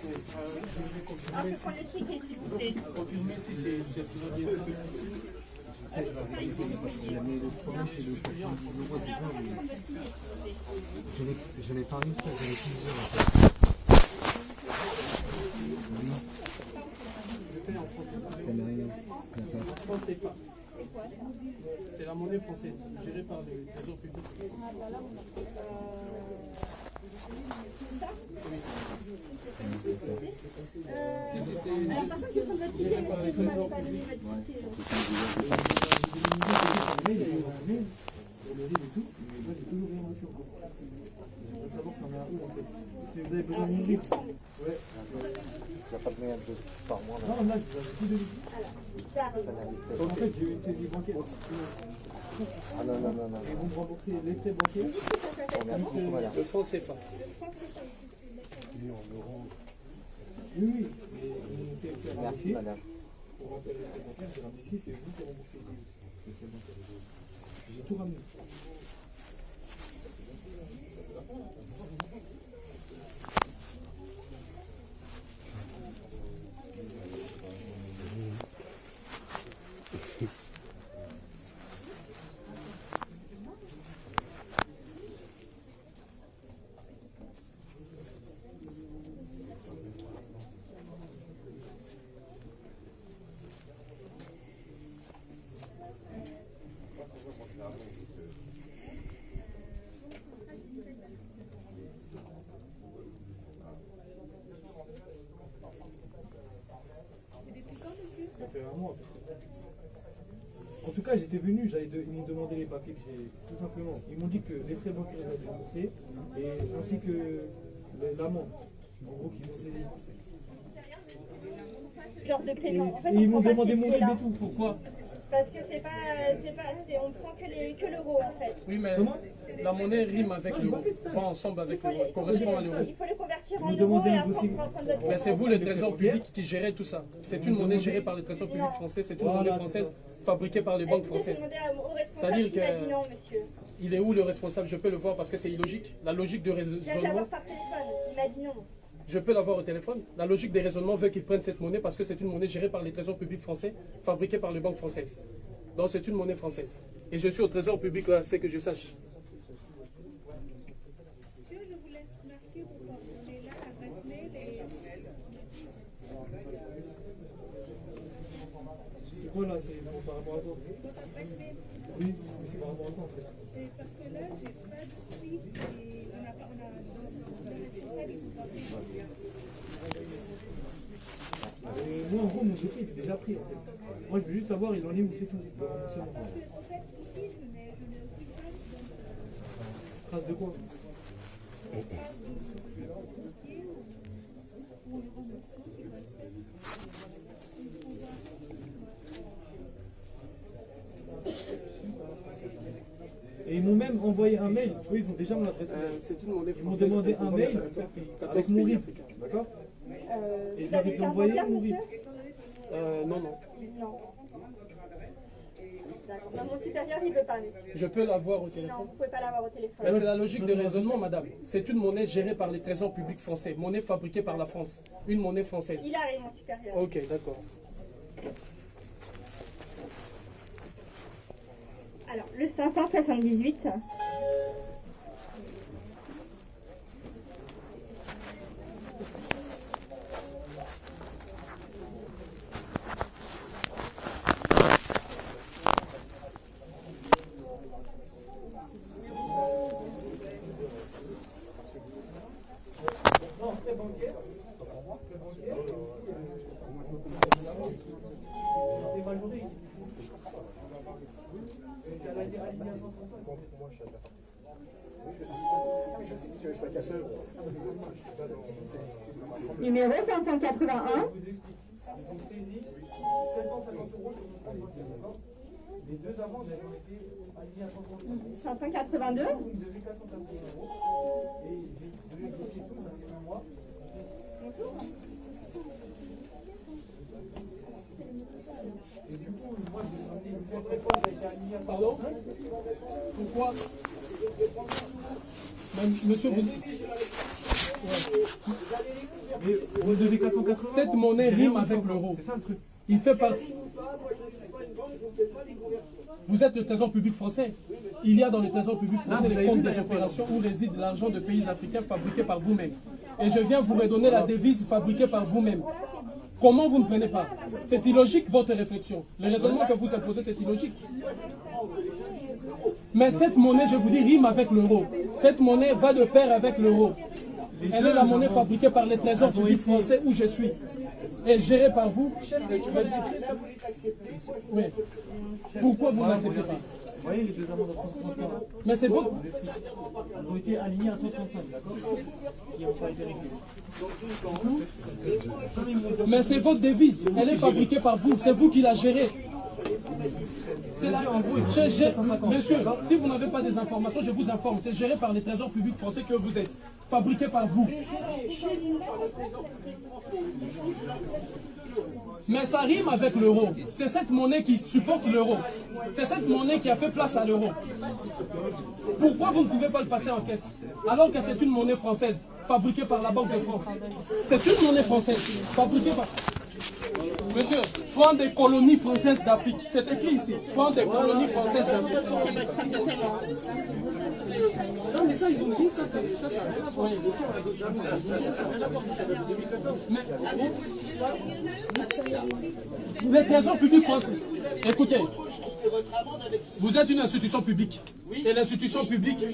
Je vais confirmer si. Le ticket, s'il vous plaît. Confirmer si c'est bien ça. Je n'ai pas mis ça, j'en ai plusieurs en fait. Oui. Je paye en français. Ça n'est rien. D'accord. France CFA. C'est la monnaie française, gérée par le Trésor public. Si, c'est géré par le Trésor public. Savoir ça en est à où en fait. Si vous avez besoin d'une livre. Ouais. Il n'y a pas de moyen de par mois là. Non, là, je vous acheter de livres. En fait, j'ai eu une saisie bancaire. Ah non, non, non, non. Ils vont me rembourser les frais bancaires. Le franc CFA. Oui, oui. Merci madame. Pour remplir les frais bancaires, j'ai ramené ici, c'est vous qui remboursez les frais bancaires. J'ai tout ramené. Ça fait un mois. En tout cas, j'étais venu, ils m'ont demandé les papiers que j'ai, tout simplement. Ils m'ont dit que les frais bancaires avaient été remboursés, et ainsi que l'amende, en gros, qu'ils ont saisi. Genre de paiement. En fait, Et ils m'ont on prend demandé pas mon ces RIB billets-là. et tout. Pourquoi? Parce que on prend que l'euro en fait. Oui, mais la monnaie rime avec l'euro, va ensemble avec l'euro, correspond à l'euro. Il faut les convertir en Vous euros demandez et un après dossier. on prend votre Mais c'est vous le Trésor public. public qui gérez tout ça. C'est une monnaie gérée par le Trésor public français, c'est une Voilà, monnaie c'est française ça. fabriquée par les banques françaises. C'est-à-dire que Non, monsieur. il est où le responsable? Je peux le voir parce que c'est illogique. La logique de Je viens de raisonnement, l'avoir par téléphone. Il m'a dit non. je peux l'avoir au téléphone. La logique des raisonnements veut qu'ils prennent cette monnaie parce que c'est une monnaie gérée par les trésors publics français, fabriquée par les banques françaises. Donc c'est une monnaie française. Et je suis au Trésor public là, c'est que je sache. Je vous laisse marquer vos coordonnées là, l'adresse mail et... C'est quoi là? C'est par rapport à quoi? Votre adresse mail. Oui, mais c'est par rapport à quoi en fait? Et parce que là, j'ai pas de suite et on a les responsables, ils sont pas pris. Moi en gros, mon dossier il est déjà pris en fait. Moi je veux juste savoir, il en est où c'est tout. Parce que, en fait, ici, je n'ai aucune trace Trace de quoi? de dossier ou une remontée sur espèce. Et ils m'ont même envoyé un mail. Oui, ils ont déjà mon adresse mail. C'est une monnaie Ils m'ont française. demandé un mail avec mon RIB. D'accord? Et je leur ai envoyé mon RIB. Non, non. Non. D'accord. Non, mon supérieur, il veut pas. Mais... Je peux l'avoir au Non, téléphone. vous pouvez pas l'avoir au téléphone. Mais c'est la logique de raisonnement, madame. C'est une monnaie gérée par les trésors publics français. Monnaie fabriquée par la France. Une monnaie française. Il arrive, mon supérieur. Ok, d'accord. Alors, le 578. Numéro 581. Ils ont saisi 750 € sur mon compte bancaire, d'accord? Les deux amendes, elles ont été alignées à 135 €. 582. Ils devaient 480 € et j'ai devais négocier tout, ça fait un mois. Et du coup, moi, je vous ai dit, une fois que ça a été aligné à 135. Pardon? Pourquoi? Monsieur, vous... Mais vous devez 480. Cette monnaie J'ai rien rime dit avec encore. l'euro. C'est ça le truc. Il fait partie. Vous êtes le Trésor public français. Il y a dans le Trésor public français les comptes des opérations où réside l'argent de pays africains fabriqués par vous-même. Et je viens vous redonner la devise fabriquée par vous-même. Comment vous ne prenez pas? C'est illogique votre réflexion. Le raisonnement que vous imposez, c'est illogique. Mais cette monnaie, je vous dis, rime avec l'euro. Cette monnaie va de pair avec l'euro. Elle est la monnaie fabriquée par les trésors publics français où je suis. Et gérée par vous. Oui. Pourquoi vous n'acceptez pas? Vous voyez les deux amendes à 361. Mais c'est votre... Elles ont été alignées à 135, d'accord? Qui n'ont pas été réglées. Mais c'est votre devise. Elle est fabriquée par vous. C'est vous qui la gérez. C'est la... Monsieur, si vous n'avez pas des informations, je vous informe. C'est géré par les trésors publics français que vous êtes. Fabriqué par vous. Mais ça rime avec l'euro. C'est cette monnaie qui supporte l'euro. C'est cette monnaie qui a fait place à l'euro. Pourquoi vous ne pouvez pas le passer en caisse? Alors que c'est une monnaie française, fabriquée par la Banque de France. C'est une monnaie française, fabriquée par... Monsieur, Fonds des colonies françaises d'Afrique. C'est écrit ici. Fonds des colonies françaises d'Afrique. Non mais ça ils ont dit, ça. Oui. Mais les trésors publics français. Écoutez, vous êtes une institution publique. Et l'institution publique,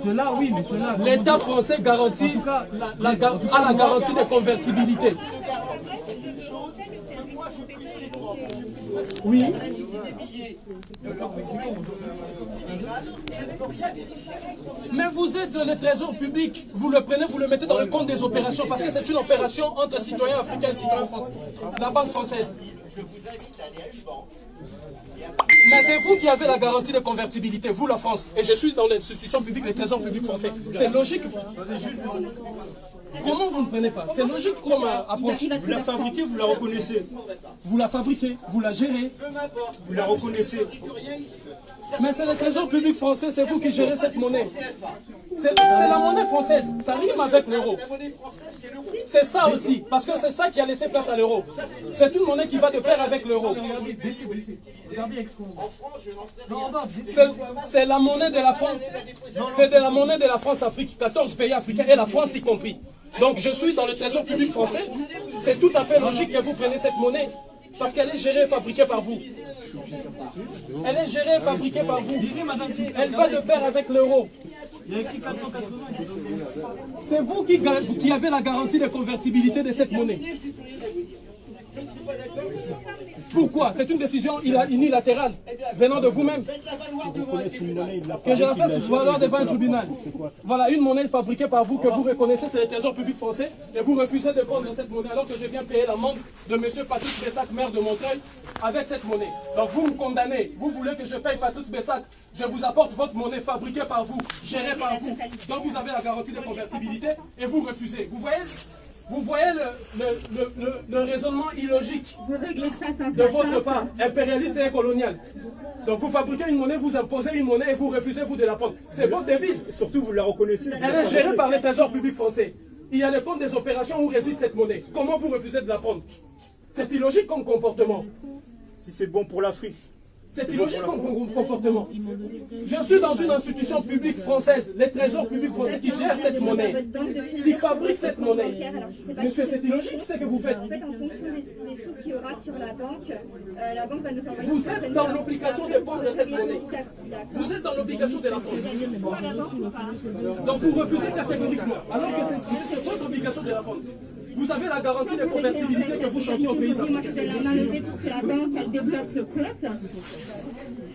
Cela, oui, mais cela. l'État français garantit la garantie de convertibilité. Oui. Mais vous êtes le trésor public, vous le prenez, vous le mettez dans le compte des opérations, parce que c'est une opération entre citoyens africains et citoyens français, la banque française. Mais c'est vous qui avez la garantie de convertibilité, vous la France, et je suis dans l'institution publique, le trésor public français. C'est logique. Comment vous ne prenez pas? C'est logique comme approche. Vous la fabriquez, vous la reconnaissez. Vous la fabriquez, vous la gérez. Vous la reconnaissez. Mais c'est le trésor public français, c'est vous qui gérez cette monnaie. C'est la monnaie française, ça rime avec l'euro. C'est ça aussi, parce que c'est ça qui a laissé place à l'euro. C'est une monnaie qui va de pair avec l'euro. Regardez, baissez. Regardez avec ce qu'on... Non, en bas, C'est la monnaie de la France. C'est de la monnaie de la France-Afrique, 14 pays africains et la France y compris. Donc je suis dans le trésor public français. C'est tout à fait logique que vous preniez cette monnaie parce qu'elle est gérée et fabriquée par vous. Elle est gérée et fabriquée par vous. Elle va de pair avec l'euro. il y a écrit 480. C'est vous qui avez la garantie de convertibilité de cette monnaie. Pourquoi? C'est une décision unilatérale venant de vous-même. Que je la fasse valoir devant un tribunal. Voilà, une monnaie fabriquée par vous que vous reconnaissez, c'est le trésor public français, et vous refusez de prendre cette monnaie alors que je viens payer l'amende de M. Patrice Bessac, maire de Montreuil, avec cette monnaie. Donc vous me condamnez, vous voulez que je paye Patrice Bessac, je vous apporte votre monnaie fabriquée par vous, gérée par vous, donc vous avez la garantie de convertibilité, et vous refusez. Vous voyez le raisonnement illogique de votre part, impérialiste et colonial. Donc vous fabriquez une monnaie, vous imposez une monnaie et vous refusez vous de la prendre. C'est votre devise. Surtout, vous la reconnaissez. Elle est gérée par les trésors publics français. Il y a le compte des opérations où réside cette monnaie. Comment vous refusez de la prendre? C'est illogique comme comportement. Si c'est bon pour l'Afrique. C'est illogique comme comportement. Je suis dans une institution publique française, les trésors publics français qui gèrent cette monnaie, qui fabriquent cette monnaie. Monsieur, c'est illogique ce que vous faites. En fait, en fonction des flux qu'il y aura sur la banque va nous envoyer... Vous êtes dans l'obligation de prendre cette monnaie. Vous êtes dans l'obligation de la prendre. Donc vous refusez catégoriquement, alors que c'est votre obligation de la prendre. Vous avez la garantie de convertibilité que vous chantez aux pays africains. Moi, je vais la main levée pour que la banque elle débloque le compte.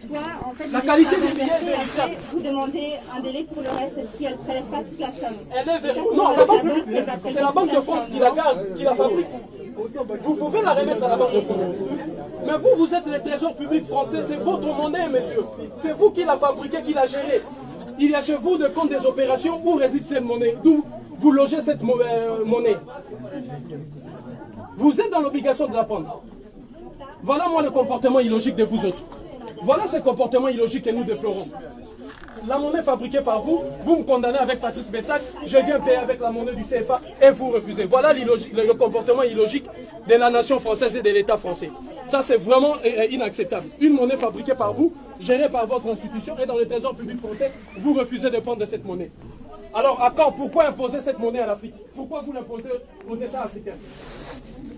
Soit, en fait, La qualité vous des billets est vérifiable. vous demandez un délai pour le reste si elle ne prélève pas toute la somme. Elle est vérifiable. Non, la banque, c'est la Banque de France qui la garde, qui la fabrique. Vous pouvez la remettre à la Banque de France. Mais vous êtes les trésors publics français, c'est votre monnaie, monsieur. C'est vous qui la fabriquez, qui la gérez. Il y a chez vous de compte des opérations où réside cette monnaie, d'où vous logez cette monnaie. Vous êtes dans l'obligation de la prendre. Voilà moi le comportement illogique de vous autres. Voilà ce comportement illogique que nous déplorons. la monnaie fabriquée par vous, vous me condamnez avec Patrice Bessac, je viens payer avec la monnaie du CFA et vous refusez. Voilà le comportement illogique de la nation française et de l'État français. Ça, c'est vraiment inacceptable. Une monnaie fabriquée par vous, gérée par votre institution et dans le trésor public français, vous refusez de prendre cette monnaie. Alors, à quand? Pourquoi imposer cette monnaie à l'Afrique? Pourquoi vous l'imposez aux États africains?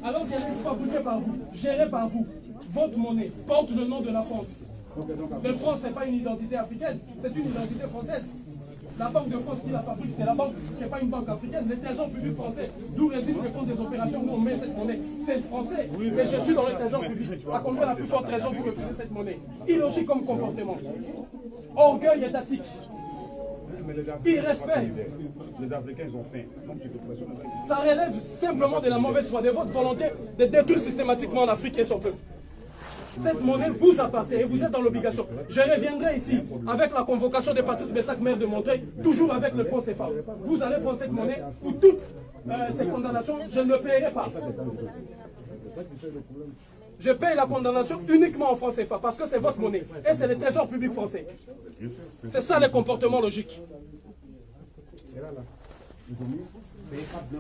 Alors qu'elle est fabriquée par vous, gérée par vous, votre monnaie porte le nom de la France. La France, ce n'est pas une identité africaine, c'est une identité française. La Banque de France qui la fabrique, c'est la banque, ce n'est pas une banque africaine. Le trésor public français, d'où réside le fonds des opérations où on met cette monnaie, c'est le français. Et je suis dans le trésor public. À combien la plus forte raison vous refusez cette monnaie? Illogique comme comportement. Orgueil étatique. Irrespect. Les Africains, ils ont faim. Ça relève simplement de la mauvaise foi, de votre volonté de détruire systématiquement l'Afrique et son peuple. Cette monnaie vous appartient et vous êtes dans l'obligation. Je reviendrai ici avec la convocation de Patrice Bessac, maire de Montreuil, toujours avec le franc CFA. Vous allez prendre cette monnaie pour toutes ces condamnations, je ne le paierai pas. Je paye la condamnation uniquement en franc CFA parce que c'est votre monnaie et c'est le trésor public français. C'est ça le comportement logique.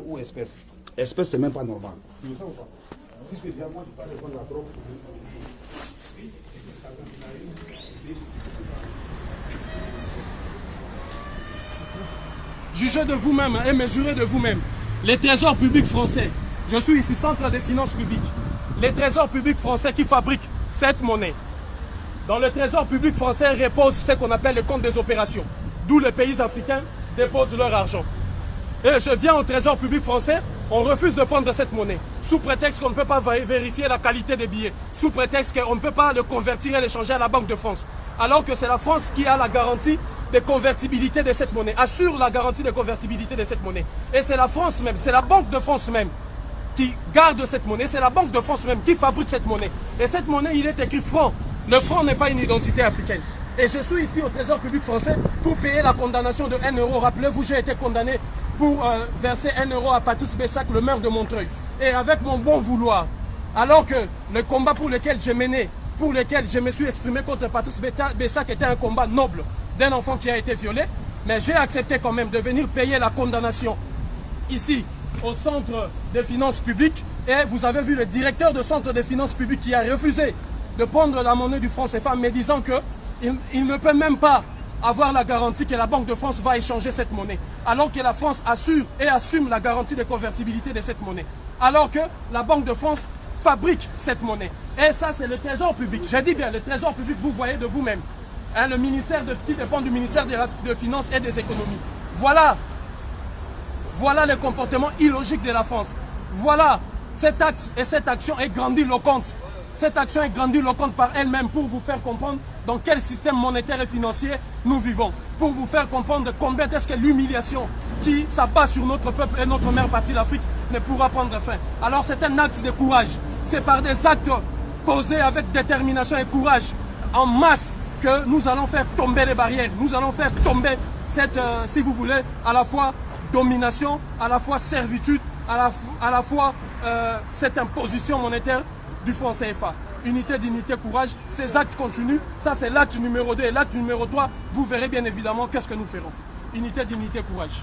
Ou espèce. Espèce, c'est même pas normal. Puisque déjà, moi, je parle de la drogue. Jugez de vous-même et mesurez de vous-même. Les trésors publics français, je suis ici centre des finances publiques. Les trésors publics français qui fabriquent cette monnaie. Dans le trésor public français repose ce qu'on appelle le compte des opérations, d'où les pays africains déposent leur argent. Et je viens au trésor public français, on refuse de prendre cette monnaie, sous prétexte qu'on ne peut pas vérifier la qualité des billets, sous prétexte qu'on ne peut pas le convertir et l'échanger à la Banque de France. Alors que c'est la France qui a la garantie de convertibilité de cette monnaie, assure la garantie de convertibilité de cette monnaie. Et c'est la France même, c'est la Banque de France même qui garde cette monnaie, c'est la Banque de France même qui fabrique cette monnaie. Et cette monnaie, il est écrit franc. Le franc n'est pas une identité africaine. Et je suis ici au trésor public français pour payer la condamnation de 1 euro. Rappelez-vous, j'ai été condamné pour verser 1 euro à Patrice Bessac, le maire de Montreuil. Et avec mon bon vouloir, alors que le combat pour lequel j'ai mené, pour lequel je me suis exprimé contre Patrice Bessac était un combat noble d'un enfant qui a été violé, mais j'ai accepté quand même de venir payer la condamnation ici au centre des finances publiques. Et vous avez vu le directeur du centre des finances publiques qui a refusé de prendre la monnaie du franc CFA, me disant qu'il ne peut même pas avoir la garantie que la Banque de France va échanger cette monnaie, alors que la France assure et assume la garantie de convertibilité de cette monnaie, alors que la Banque de France fabrique cette monnaie. Et ça, c'est le trésor public. J'ai dit bien, le trésor public, vous voyez de vous-même. Hein, le ministère qui dépend du ministère des Finances et des Économies. Voilà le comportement illogique de la France. Voilà, cet acte et cette action est grandiloquente. Cette action est grandiloquente par elle-même pour vous faire comprendre dans quel système monétaire et financier nous vivons. Pour vous faire comprendre combien est-ce que l'humiliation qui s'abat sur notre peuple et notre mère patrie l'Afrique ne pourra prendre fin. Alors c'est un acte de courage. C'est par des actes posés avec détermination et courage en masse que nous allons faire tomber les barrières. Nous allons faire tomber cette, si vous voulez, à la fois domination, à la fois servitude, à la fois cette imposition monétaire du franc CFA. Unité, dignité, courage, ces actes continuent. Ça, c'est l'acte numéro 2 et l'acte numéro 3. Vous verrez bien évidemment qu'est-ce que nous ferons. Unité, dignité, courage.